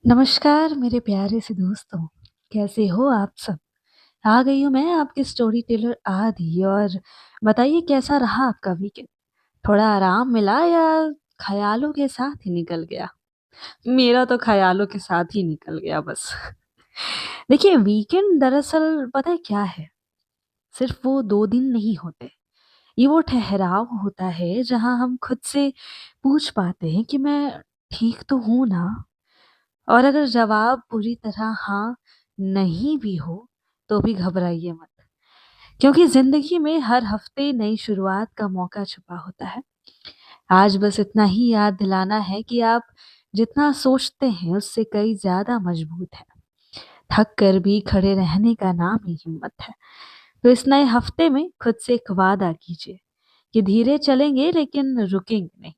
नमस्कार मेरे प्यारे से दोस्तों, कैसे हो आप सब? आ गई हूँ मैं आपकी स्टोरी टेलर आदि और बताइए कैसा रहा आपका वीकेंड? थोड़ा आराम मिला या ख़यालों के साथ ही निकल गया? मेरा तो ख़यालों के साथ ही निकल गया बस। देखिए वीकेंड दरअसल पता है क्या है? सिर्फ़ वो 2 दिन नहीं होते, ये वो ठहराव होता है जहाँ हम खुद से पूछ पाते हैं कि मैं ठीक तो हूँ ना? और अगर जवाब पूरी तरह हाँ, नहीं भी हो, तो भी घबराइए मत। क्योंकि ज़िंदगी में हर हफ्ते नई शुरुआत का मौका छुपा होता है। आज बस इतना ही याद दिलाना है कि आप जितना सोचते हैं, उससे कई ज़्यादा मजबूत हैं। थक कर भी खड़े रहने का नाम ही हिम्मत है। तो इस नए हफ्ते में खुद से एक वादा कीजिए कि धीरे चलेंगे लेकिन रुकेंगे नहीं।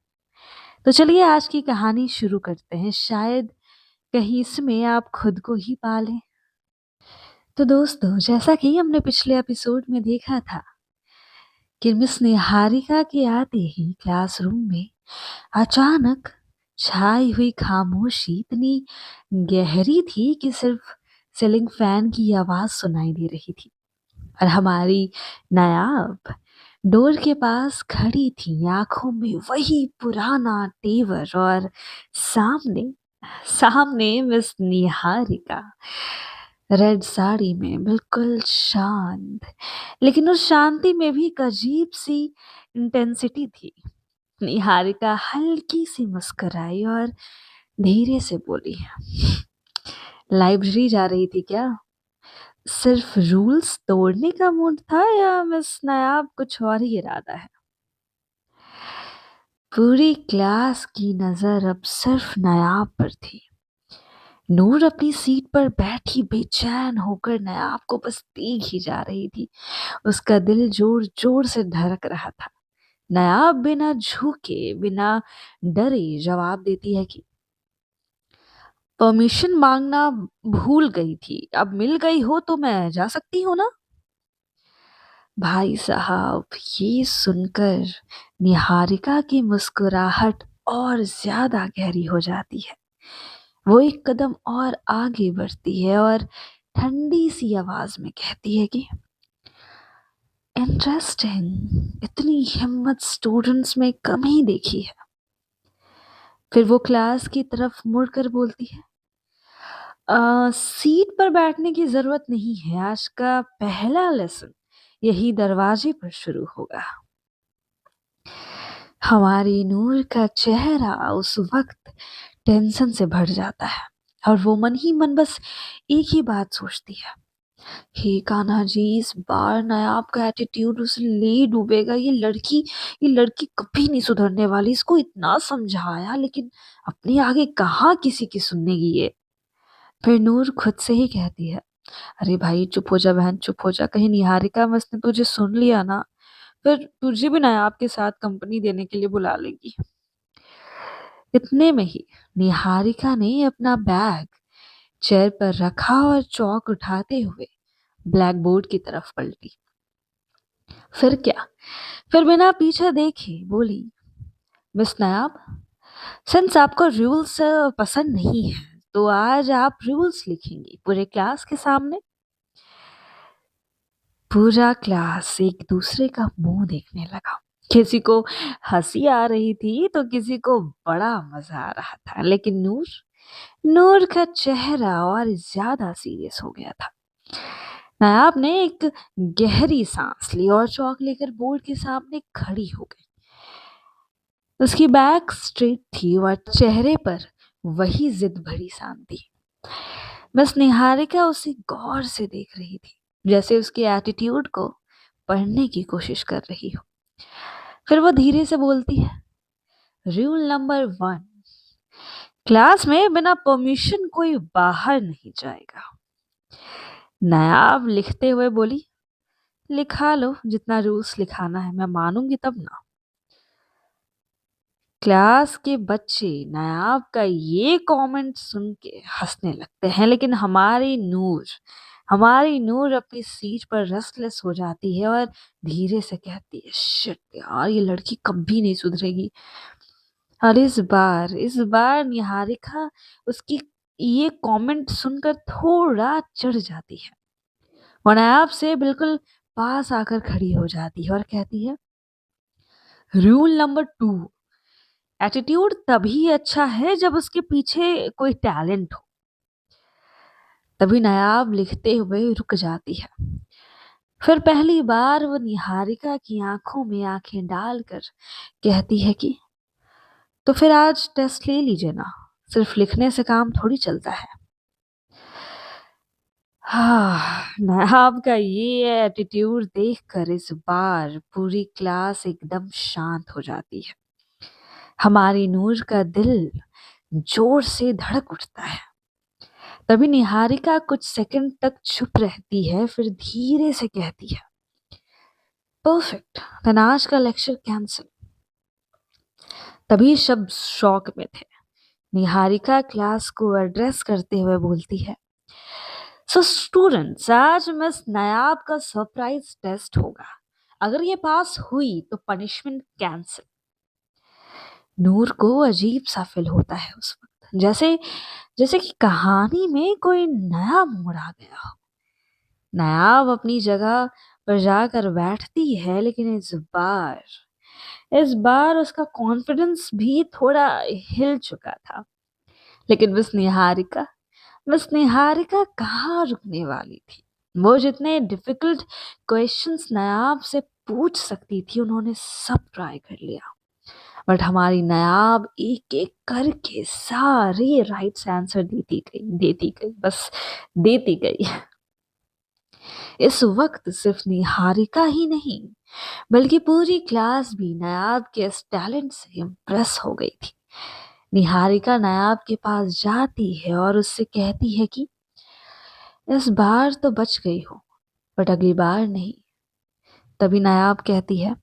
तो चलिए आज की कहानी शुरू करते हैं। शायद कहीं इसमें आप खुद को ही पा लें। तो दोस्तों, जैसा कि हमने पिछले एपिसोड में देखा था कि मिस निहारिका के आते ही क्लासरूम में अचानक छाई हुई खामोशी इतनी गहरी थी कि सिर्फ सीलिंग फैन की आवाज सुनाई दे रही थी। और हमारी नायाब डोर के पास खड़ी थी, आंखों में वही पुराना तेवर और सामने सामने मिस निहारिका रेड साड़ी में बिल्कुल शांत, लेकिन उस शांति में भी एक अजीब सी इंटेंसिटी थी। निहारिका हल्की सी मुस्कुराई और धीरे से बोली, लाइब्रेरी जा रही थी क्या? सिर्फ रूल्स तोड़ने का मूड था या मिस नायाब कुछ और ही इरादा है? पूरी क्लास की नजर अब सिर्फ नायाब पर थी। नूर अपनी सीट पर बैठी बेचैन होकर नायाब को बस देख ही जा रही थी। उसका दिल जोर जोर से धड़क रहा था। नायाब बिना झुके बिना डरे जवाब देती है कि परमिशन मांगना भूल गई थी, अब मिल गई हो तो मैं जा सकती हूँ ना? भाई साहब, ये सुनकर निहारिका की मुस्कुराहट और ज्यादा गहरी हो जाती है। वो एक कदम और आगे बढ़ती है और ठंडी सी आवाज में कहती है कि इंटरेस्टिंग, इतनी हिम्मत स्टूडेंट्स में कम ही देखी है। फिर वो क्लास की तरफ मुड़कर बोलती है, सीट पर बैठने की जरूरत नहीं है, आज का पहला लेसन यही दरवाजे पर शुरू होगा। हमारी नूर का चेहरा उस वक्त टेंशन से भर जाता है और वो मन ही मन बस एक ही बात सोचती है, हे कान्हा जी, इस बार नायाब का एटीट्यूड उसे ले डूबेगा। ये लड़की कभी नहीं सुधरने वाली। इसको इतना समझाया लेकिन अपने आगे कहाँ किसी की सुनने की ये। फिर नूर खुद से ही कहती है, अरे भाई चुप हो जा बहन, चुप हो जा, कहीं निहारिका मिस ने तुझे सुन लिया ना, फिर तुझे भी नायाब के साथ कंपनी देने के लिए बुला लेगी। इतने में ही निहारिका ने अपना बैग चेयर पर रखा और चौक उठाते हुए ब्लैक बोर्ड की तरफ पलटी। फिर क्या? फिर बिना पीछे देखे बोली, मिस नायाब, सिंस आपको रूल्स पसंद नहीं है तो आज आप रूल्स लिखेंगी पूरे क्लास के सामने। पूरा क्लास एक दूसरे का मुंह देखने लगा। किसी को हंसी आ रही थी तो किसी को बड़ा मजा आ रहा था, लेकिन नूर नूर का चेहरा और ज्यादा सीरियस हो गया था। नायाब ने एक गहरी सांस ली और चौक लेकर बोर्ड के सामने खड़ी हो गई। उसकी बैक स्ट्रेट थी और चेहरे पर वही जिद भरी शांति। बस निहारिका उसे गौर से देख रही थी, जैसे उसके एटीट्यूड को पढ़ने की कोशिश कर रही हो। फिर वो धीरे से बोलती है, रूल नंबर 1, क्लास में बिना परमिशन कोई बाहर नहीं जाएगा। नायाब लिखते हुए बोली, लिखा लो जितना रूल्स लिखाना है, मैं मानूंगी तब ना। क्लास के बच्चे नायाब का ये कमेंट सुन के हंसने लगते हैं, लेकिन हमारी नूर अपनी सीट पर रेस्टलेस हो जाती है और धीरे से कहती है, शिट यार, ये लड़की कभी नहीं सुधरेगी। और इस बार निहारिका उसकी ये कमेंट सुनकर थोड़ा चिढ़ जाती है। वो नायाब से बिल्कुल पास आकर खड़ी हो जाती है और कहती है, रूल नंबर 2, एटीट्यूड तभी अच्छा है जब उसके पीछे कोई टैलेंट हो। तभी नायाब लिखते हुए रुक जाती है। फिर पहली बार वो निहारिका की आंखों में आंखें डालकर कहती है कि तो फिर आज टेस्ट ले लीजिए ना, सिर्फ लिखने से काम थोड़ी चलता है। हाँ, नायाब का ये एटीट्यूड देखकर इस बार पूरी क्लास एकदम शांत हो जाती है। हमारी नूर का दिल जोर से धड़क उठता है। तभी निहारिका कुछ सेकंड तक चुप रहती है, फिर धीरे से कहती है, परफेक्ट, देन आज का लेक्चर कैंसिल। तभी सब शॉक में थे। निहारिका क्लास को एड्रेस करते हुए बोलती है, सो स्टूडेंट्स, आज मिस नायाब का सरप्राइज टेस्ट होगा। अगर ये पास हुई तो पनिशमेंट कैंसिल। नूर को अजीब सा फील होता है उस वक्त, जैसे जैसे कि कहानी में कोई नया मोड़ आ गया हो। नायाब अपनी जगह पर जाकर बैठती है, लेकिन इस बार उसका कॉन्फिडेंस भी थोड़ा हिल चुका था। लेकिन मिस निहारिका कहाँ रुकने वाली थी। वो जितने डिफिकल्ट क्वेश्चंस नायाब से पूछ सकती थी उन्होंने सब ट्राई कर लिया। बट हमारी नायाब एक एक करके सारे राइट्स आंसर देती गई, बस देती गई। इस वक्त सिर्फ निहारिका ही नहीं, बल्कि पूरी क्लास भी नायाब के इस टैलेंट से इम्प्रेस हो गई थी। निहारिका नायाब के पास जाती है और उससे कहती है कि इस बार तो बच गई हो, बट अगली बार नहीं। तभी नायाब कहती है,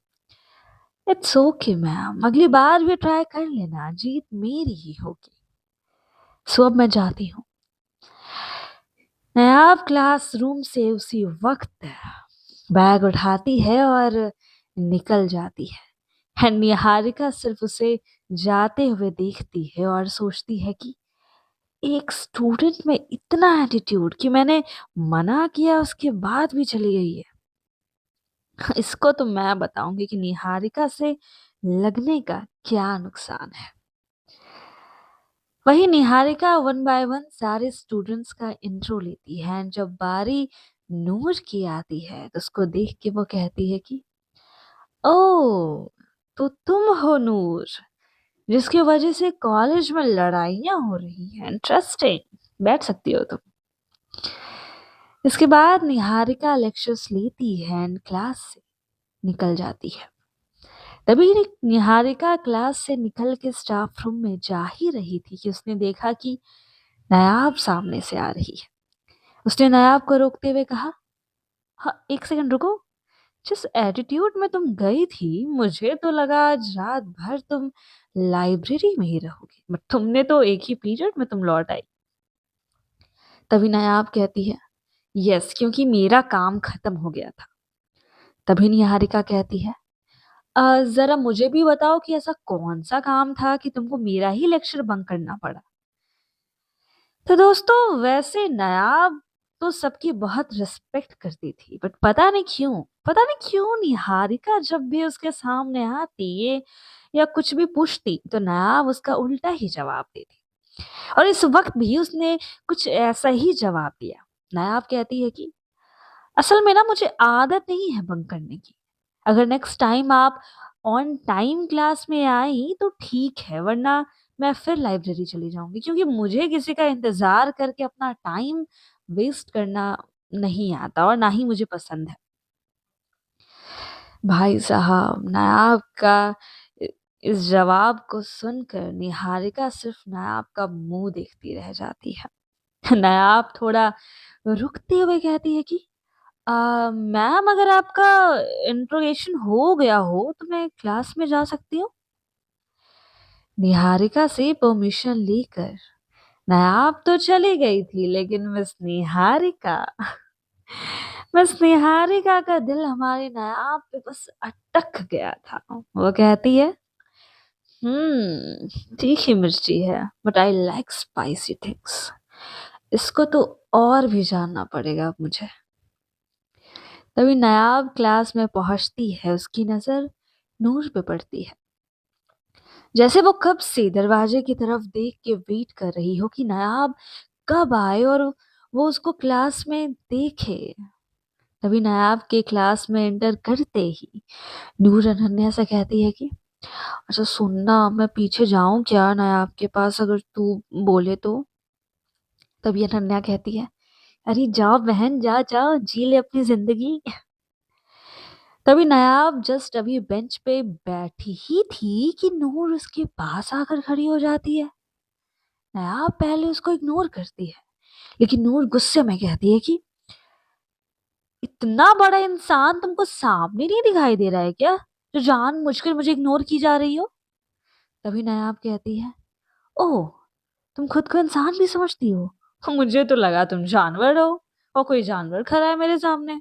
इट्स ओके मैम, अगली बार भी ट्राई कर लेना, जीत मेरी ही होगी। सो अब मैं जाती हूँ। नायाब क्लासरूम से उसी वक्त बैग उठाती है और निकल जाती है। निहारिका सिर्फ उसे जाते हुए देखती है और सोचती है कि एक स्टूडेंट में इतना एटीट्यूड कि मैंने मना किया उसके बाद भी चली गई है। इसको तो मैं बताऊंगी कि निहारिका से लगने का क्या नुकसान है। वही निहारिका वन बाय वन सारे स्टूडेंट्स का इंट्रो लेती है एंड जब बारी नूर की आती है तो उसको देख के वो कहती है कि ओ, तो तुम हो नूर, जिसकी वजह से कॉलेज में लड़ाइयाँ हो रही हैं। इंटरेस्टिंग, बैठ सकती हो तुम। इसके बाद निहारिका लेक्चर्स लेती है एंड क्लास से निकल जाती है। तभी निहारिका क्लास से निकल के स्टाफ रूम में जा ही रही थी कि उसने देखा कि नायाब सामने से आ रही है। उसने नायाब को रोकते हुए कहा, हाँ एक सेकंड रुको, जिस एटीट्यूड में तुम गई थी मुझे तो लगा आज रात भर तुम लाइब्रेरी में ही रहोगी, बट तुमने तो एक ही पीरियड में तुम लौट आई। तभी नायाब कहती है, यस, क्योंकि मेरा काम खत्म हो गया था। तभी निहारिका कहती है, जरा मुझे भी बताओ कि ऐसा कौन सा काम था कि तुमको मेरा ही लेक्चर बंक करना पड़ा। तो दोस्तों, वैसे नायाब तो सबकी बहुत रिस्पेक्ट करती थी, बट पता नहीं क्यों निहारिका जब भी उसके सामने आती है या कुछ भी पूछती तो नायाब उसका उल्टा ही जवाब देती। और इस वक्त भी उसने कुछ ऐसा ही जवाब दिया। नायाब कहती है कि असल में ना मुझे आदत नहीं है बंक करने की। अगर नेक्स्ट टाइम आप ऑन टाइम क्लास में आई तो ठीक है, वरना मैं फिर लाइब्रेरी चली जाऊंगी, क्योंकि मुझे किसी का इंतजार करके अपना टाइम वेस्ट करना नहीं आता और ना ही मुझे पसंद है। भाई साहब, नायाब का इ- इस जवाब को सुनकर निहारिका सिर्फ नायाब का मुंह देखती रह जाती है। नायाब थोड़ा रुकते हुए कहती है कि मैम, अगर आपका इंट्रोगेशन हो गया हो तो मैं क्लास में जा सकती हूँ। निहारिका से परमिशन लेकर नायाब तो चली गई थी, लेकिन मिस निहारिका का दिल हमारे नायाब पे बस अटक गया था। वो कहती है, तीखी मिर्ची है, but I like spicy things. इसको तो और भी जानना पड़ेगा अब मुझे। तभी नायाब क्लास में पहुंचती है, उसकी नजर नूर पे पड़ती है, जैसे वो कब से दरवाजे की तरफ देख के वेट कर रही हो कि नायाब कब आए और वो उसको क्लास में देखे। तभी नायाब के क्लास में एंटर करते ही नूर अनन्या से कहती है कि अच्छा सुनना, मैं पीछे जाऊं क्या नायाब के पास, अगर तू बोले तो। तभी अनन्या कहती है अरे जाओ बहन, जा जाओ, जी ले अपनी जिंदगी। तभी नायाब जस्ट अभी बेंच पे बैठी ही थी कि नूर उसके पास आकर खड़ी हो जाती है। नायाब पहले उसको इग्नोर करती है, लेकिन नूर गुस्से में कहती है कि इतना बड़ा इंसान तुमको सामने नहीं दिखाई दे रहा है क्या, जो जान मुझकर मुझे इग्नोर की जा रही हो। तभी नायाब कहती है ओह, तुम खुद को इंसान भी समझती हो, मुझे तो लगा तुम जानवर हो और कोई जानवर खड़ा है मेरे सामने।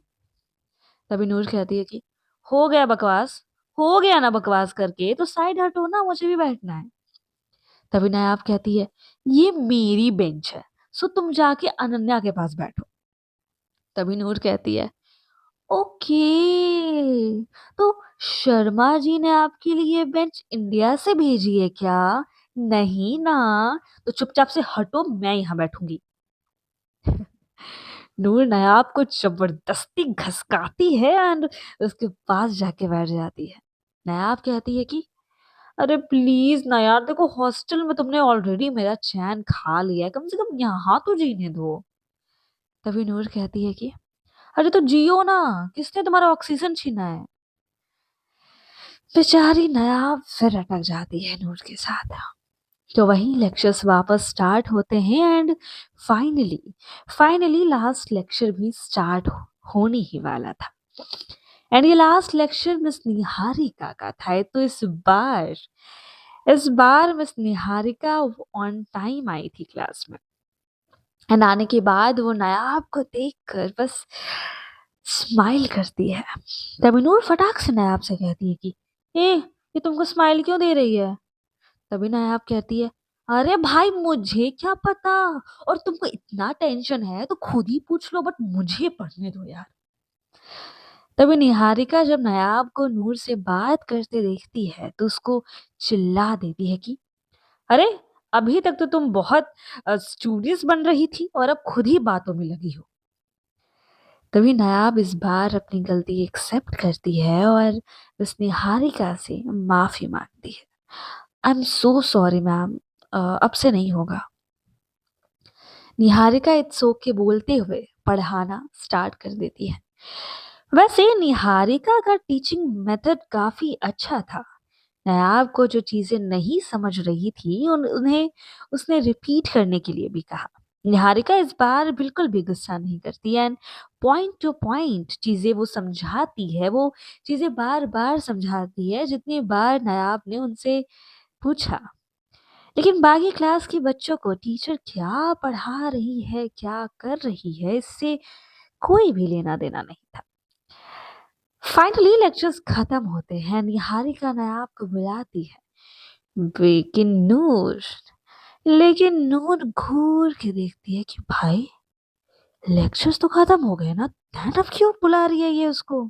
तभी नूर कहती है कि हो गया बकवास, हो गया ना बकवास करके, तो साइड हटो ना, मुझे भी बैठना है। तभी नायाब कहती है ये मेरी बेंच है, सो तुम जाके अनन्या के पास बैठो। तभी नूर कहती है ओके, तो शर्मा जी ने आपके लिए बेंच इंडिया से भेजी है क्या? नहीं ना, तो चुपचाप से हटो, मैं यहाँ बैठूंगी। नूर नायाब को जबरदस्ती घसकाती है एंड उसके पास जाके बैठ जाती है। नायाब कहती है कि अरे प्लीज ना यार, देखो हॉस्टल में तुमने ऑलरेडी मेरा चैन खा लिया है, कम से कम यहाँ तो जीने दो। तभी नूर कहती है कि अरे तो जियो ना, किसने तुम्हारा ऑक्सीजन छीना है। बेचारी नायाब फिर अटक जाती है नूर के साथ। तो वही लेक्चर्स वापस स्टार्ट होते हैं and finally finally last lecture भी स्टार्ट होने ही वाला था। एंड ये लास्ट लेक्चर मिस निहारिका का था। तो इस बार मिस निहारिका ऑन टाइम आई थी क्लास में। एंड आने के बाद वो नायाब को देखकर बस स्माइल करती है। तभी नूर फटाक से नायाब से कहती है कि ये तुमको स्माइल क्यों दे रही है? तभी नायाब कहती है अरे भाई मुझे क्या पता, और तुमको इतना टेंशन है तो खुद ही पूछ लो, बट मुझे पढ़ने दो यार। तभी निहारिका जब नायाब को नूर से बात करते देखती है तो उसको चिल्ला देती है कि अरे, अभी तक तो तुम बहुत स्टूडियस बन रही थी और अब खुद ही बातों में लगी हो। तभी नायाब इस बार अपनी गलती एक्सेप्ट करती है और उस निहारिका से माफी मांगती है। I am so sorry ma'am, अब से नहीं होगा। निहारिका इट्स ओके बोलते हुए पढ़ाना स्टार्ट कर देती है। वैसे निहारिका का टीचिंग मेथड काफी अच्छा था। नायाब को जो चीजें नहीं समझ रही थी उन्हें उसने रिपीट करने के लिए भी कहा। निहारिका इस बार बिल्कुल भी गुस्सा नहीं करती एंड पॉइंट टू पॉइंट चीजें वो समझाती है, वो चीजें बार बार समझाती है जितनी बार नायाब ने उनसे पूछा। लेकिन बाकी क्लास के बच्चों को टीचर क्या पढ़ा रही है, क्या कर रही है, इससे कोई भी लेना देना नहीं था। फाइनली लेक्चर्स खत्म होते हैं, निहारिका नायाब को बुलाती है। लेकिन नूर लेकिन नूर घूर के देखती है कि भाई लेक्चर्स तो खत्म हो गए ना, दैन अब क्यों बुला रही है ये उसको।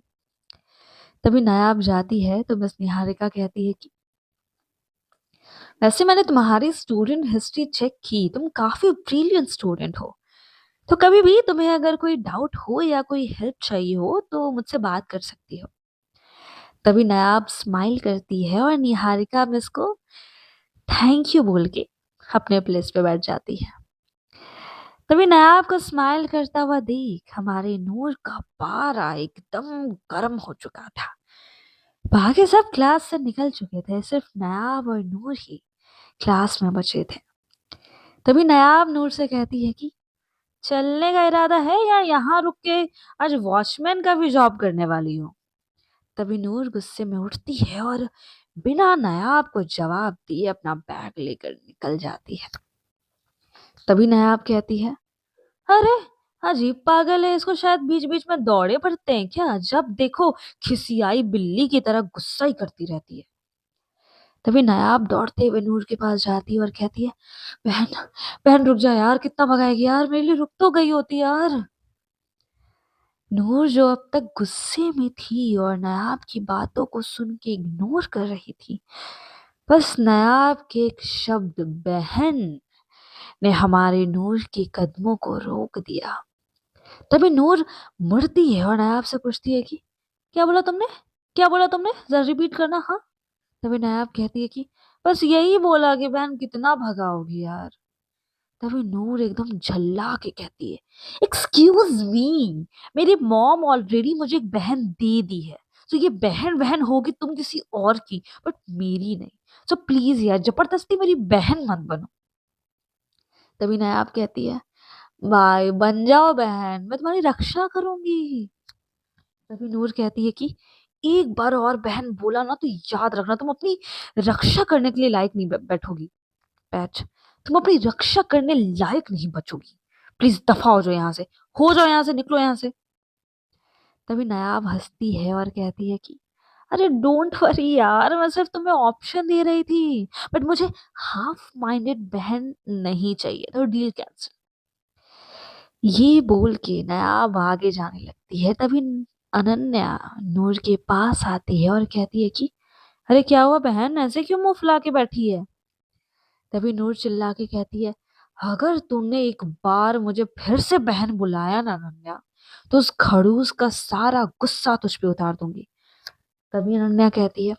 तभी नायाब जाती है तो बस निहारिका कहती है कि वैसे मैंने तुम्हारी स्टूडेंट हिस्ट्री चेक की, तुम काफी ब्रिलियंट स्टूडेंट हो, तो कभी भी तुम्हें अगर कोई डाउट हो या कोई हेल्प चाहिए हो तो मुझसे बात कर सकती हो। तभी नायाब स्माइल करती है और निहारिका मिस को थैंक यू बोल के अपने प्लेस पे बैठ जाती है। तभी नायाब को स्माइल करता हुआ देख हमारे नूर का पारा एकदम गर्म हो चुका था। बाकी सब क्लास से निकल चुके थे, सिर्फ नायाब और नूर ही क्लास में बचे थे। तभी नायाब नूर से कहती है कि चलने का इरादा है या यहाँ रुक के आज वॉचमैन का भी जॉब करने वाली हो। तभी नूर गुस्से में उठती है और बिना नायाब को जवाब दिए अपना बैग लेकर निकल जाती है। तभी नायाब कहती है अरे, अजीब पागल है, इसको शायद बीच बीच में दौड़े पड़ते हैं क्या, जब देखो खिसियाई बिल्ली की तरह गुस्सा ही करती रहती है। तभी नायाब दौड़ते हुए नूर के पास जाती है और कहती है, बहन, बहन रुक जा यार, कितना भगाएगी यार, मेरे लिए रुक तो गई होती यार। नूर जो अब तक गुस्से में थी और नायाब की बातों को सुन के इग्नोर कर रही थी, बस नायाब के एक शब्द बहन ने हमारे नूर के कदमों को रोक दिया। तभी नूर मुड़ती है और नायाब से पूछती है कि क्या बोला तुमने, क्या बोला तुमने, जरा रिपीट करना। हाँ। तभी नायाब कहती है कि बस यही बोला कि बहन कितना भगाओगी यार। तभी नूर एकदम झल्ला के कहती है, एक्सक्यूज मी, मेरी मॉम ऑलरेडी मुझे एक बहन दे दी है, तो ये बहन बहन होगी तुम किसी और की, बट मेरी नहीं। सो प्लीज यार जबरदस्ती मेरी बहन मत बनो। तभी नायाब कहती है, भाई बन जाओ बहन, मैं तुम्हारी रक्षा करूंगी। तभी नूर कहती है कि एक बार और बहन बोला ना तो याद रखना, तुम अपनी रक्षा करने के लिए लायक नहीं बैठोगी। पैच, तुम अपनी रक्षा करने लायक नहीं बचोगी। प्लीज दफा हो जाओ यहाँ से, हो जाओ यहाँ से, निकलो यहाँ से। तभी नायाब हंसती है और कहती है कि अरे डोंट वरी यार, मैं सिर्फ तुम्हें ऑप्शन दे रही थी, बट मुझे हाफ माइंडेड बहन नहीं चाहिए, तो डील कैंसिल। ये बोल के नायाब आगे जाने लगती है। तभी अनन्या नूर के पास आती है और कहती है कि अरे क्या हुआ बहन, ऐसे क्यों मुंह फुला के बैठी है। तभी नूर चिल्ला के कहती है, अगर तूने एक बार मुझे फिर से बहन बुलाया ना अनन्या, तो उस खड़ूस का सारा गुस्सा तुझ पे उतार दूंगी। तभी अनन्या कहती है,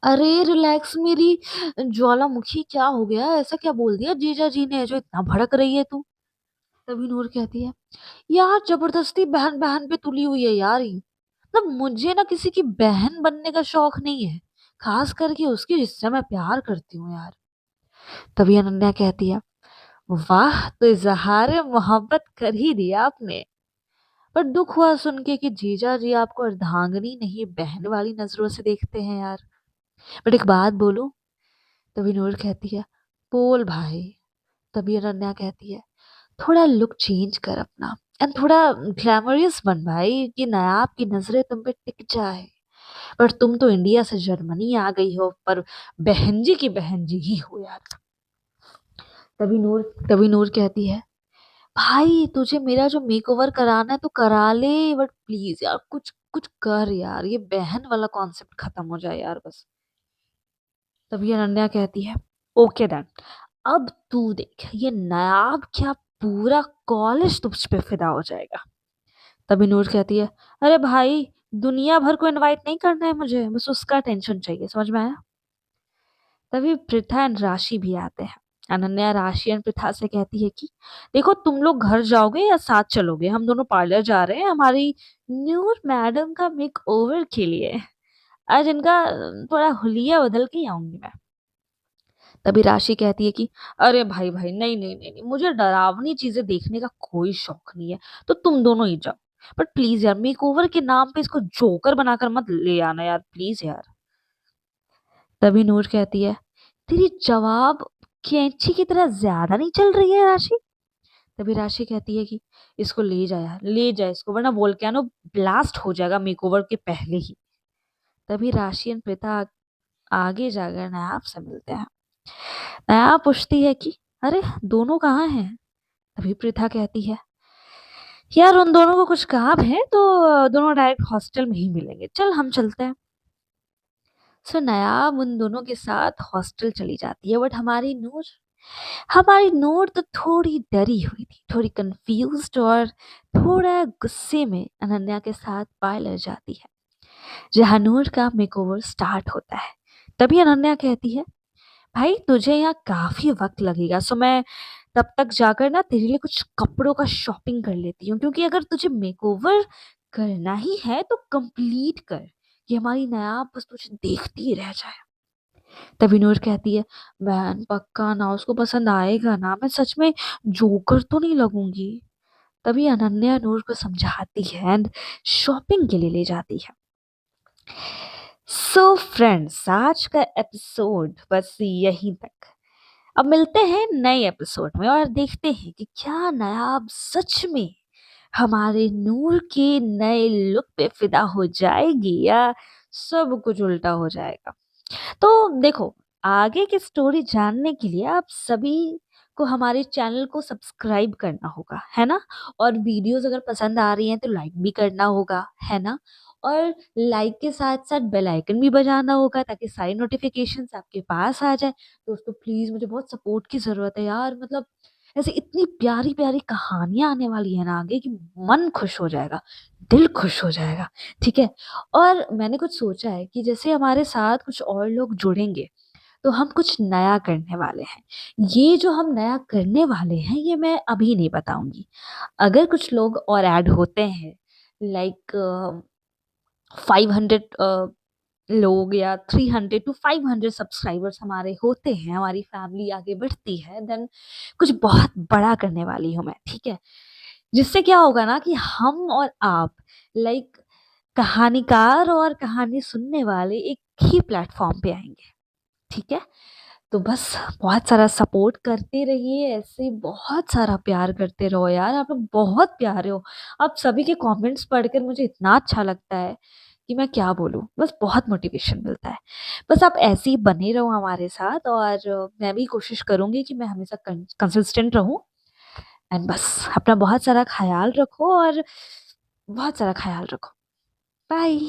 अरे रिलैक्स मेरी ज्वालामुखी, क्या हो गया, ऐसा क्या बोल दिया जीजा जी ने जो इतना भड़क रही है तू। तभी नूर कहती है, यार जबरदस्ती बहन बहन पे तुली हुई है यार ये। मतलब मुझे ना किसी की बहन बनने का शौक नहीं है, खास करके उसकी जिससे मैं प्यार करती हूँ यार। तभी अनन्या कहती है, वाह तो इजहार मोहब्बत कर ही दिया आपने, पर दुख हुआ सुन के कि जीजा जी आपको अर्धांगिनी नहीं बहन वाली नजरों से देखते हैं यार। बट एक बात बोलूं। तभी नूर कहती है, बोल भाई। तभी अनन्या कहती है, थोड़ा लुक चेंज कर अपना, एंड थोड़ा ग्लैमरियस बन भाई, कि नायाब की नजरें तुम पे टिक जाए। पर तुम तो इंडिया से जर्मनी आ गई हो, पर बहन जी की बहन जी ही हो यार। तभी नूर कहती है, भाई तुझे मेरा जो मेकओवर कराना है तो करा ले, बट प्लीज यार कुछ कुछ कर यार, ये बहन वाला कॉन्सेप्ट खत्म हो जाए यार बस। तभी अनन्या कहती है, ओके डन, अब तू देख ये नायाब क्या पूरा कॉलेज तुझ पे फिदा हो जाएगा। तभी नूर कहती है, अरे भाई दुनिया भर को इनवाइट नहीं करना है मुझे, बस उसका टेंशन चाहिए, समझ में आया। तभी प्रथा एंड राशि भी आते हैं। अनन्या राशि एंड प्रथा से कहती है कि देखो तुम लोग घर जाओगे या साथ चलोगे, हम दोनों पार्लर जा रहे हैं हमारी नूर मैडम का मेक ओवर के लिए। आज इनका थोड़ा हुलिया बदल के ही आऊंगी मैं। तभी राशि कहती है कि अरे भाई भाई नहीं नहीं नहीं नहीं, मुझे डरावनी चीजें देखने का कोई शौक नहीं है, तो तुम दोनों ही जाओ। बट प्लीज यार मेक ओवर के नाम पे इसको जोकर बनाकर मत ले आना यार, प्लीज यार। तभी नूर कहती है, तेरी जवाब कैंची की तरह ज्यादा नहीं चल रही है राशि। तभी राशि कहती है कि इसको ले जा यार, ले जा इसको, वरना वोल्केनो ब्लास्ट हो जाएगा मेकओवर के पहले ही। तभी राशि एंड प्रीता आगे जाकर नायाब से मिलते हैं। नायाब पूछती है कि अरे दोनों कहाँ हैं। तभी प्रीता कहती है, यार उन दोनों को कुछ काम है तो दोनों डायरेक्ट हॉस्टल में ही मिलेंगे, चल हम चलते हैं। सो नायाब उन दोनों के साथ हॉस्टल चली जाती है, बट हमारी नूर तो थोड़ी डरी हुई थी, थोड़ी कंफ्यूज्ड और थोड़ा गुस्से में अनन्या के साथ पार्लर जाती है, जहाँ नूर का मेकओवर स्टार्ट होता है। तभी अनन्या कहती है, भाई तुझे यहाँ काफी वक्त लगेगा, सो मैं तब तक जाकर ना तेरे लिए कुछ कपड़ों का शॉपिंग कर लेती हूँ, क्योंकि अगर तुझे मेकओवर करना ही है तो कंप्लीट कर, ये हमारी नायाब बस तुझे देखती ही रह जाए। तभी नूर कहती है, बहन पक्का ना, उसको पसंद आएगा ना, मैं सच में जोकर तो नहीं लगूंगी। तभी अनन्या नूर को समझाती है एंड शॉपिंग के लिए ले जाती है। सो फ्रेंड्स आज का एपिसोड बस यहीं तक। अब मिलते हैं नए एपिसोड में और देखते हैं कि क्या नायाब सच में हमारे नूर के नए लुक पे फिदा हो जाएगी या सब कुछ उल्टा हो जाएगा। तो देखो, आगे की स्टोरी जानने के लिए आप सभी को हमारे चैनल को सब्सक्राइब करना होगा, है ना? और वीडियोस अगर पसंद आ रही हैं तो लाइक भी करना होगा, है ना? और लाइक के साथ-साथ बेल आइकन भी बजाना होगा ताकि सारी नोटिफिकेशंस आपके पास आ जाए। दोस्तों प्लीज़, मुझे बहुत सपोर्ट की ज़रूरत है यार, मतलब ऐसे इतनी प्यारी-प्यारी कहानियाँ आने वाली है ना आगे कि मन खुश हो जाएगा, दिल खुश हो जाएगा, ठीक है? और मैंने कुछ सोचा है कि जैसे हमारे साथ कुछ और लोग जुड़ेंगे, तो हम कुछ नया करने वाले हैं। ये जो हम नया करने वाले हैं, ये मैं अभी नहीं बताऊँगी। अगर कुछ लोग और ऐड होते हैं, लाइक 500 लोग या 300 टू 500 सब्सक्राइबर्स हमारे होते हैं, हमारी फैमिली आगे बढ़ती है, देन कुछ बहुत बड़ा करने वाली हूँ मैं, ठीक है? जिससे क्या होगा ना कि हम और आप, लाइक, कहानीकार और कहानी सुनने वाले एक ही प्लेटफॉर्म पे आएँगे, ठीक है? तो बस बहुत सारा सपोर्ट करते रहिए, ऐसे बहुत सारा प्यार करते रहो यार, आप लोग बहुत प्यारे हो। आप सभी के कमेंट्स पढ़कर मुझे इतना अच्छा लगता है कि मैं क्या बोलूँ, बस बहुत मोटिवेशन मिलता है। बस आप ऐसे ही बने रहो हमारे साथ, और मैं भी कोशिश करूँगी कि मैं हमेशा कंसिस्टेंट रहूँ। एंड बस अपना बहुत सारा ख़्याल रखो, और बहुत सारा ख़्याल रखो। बाय।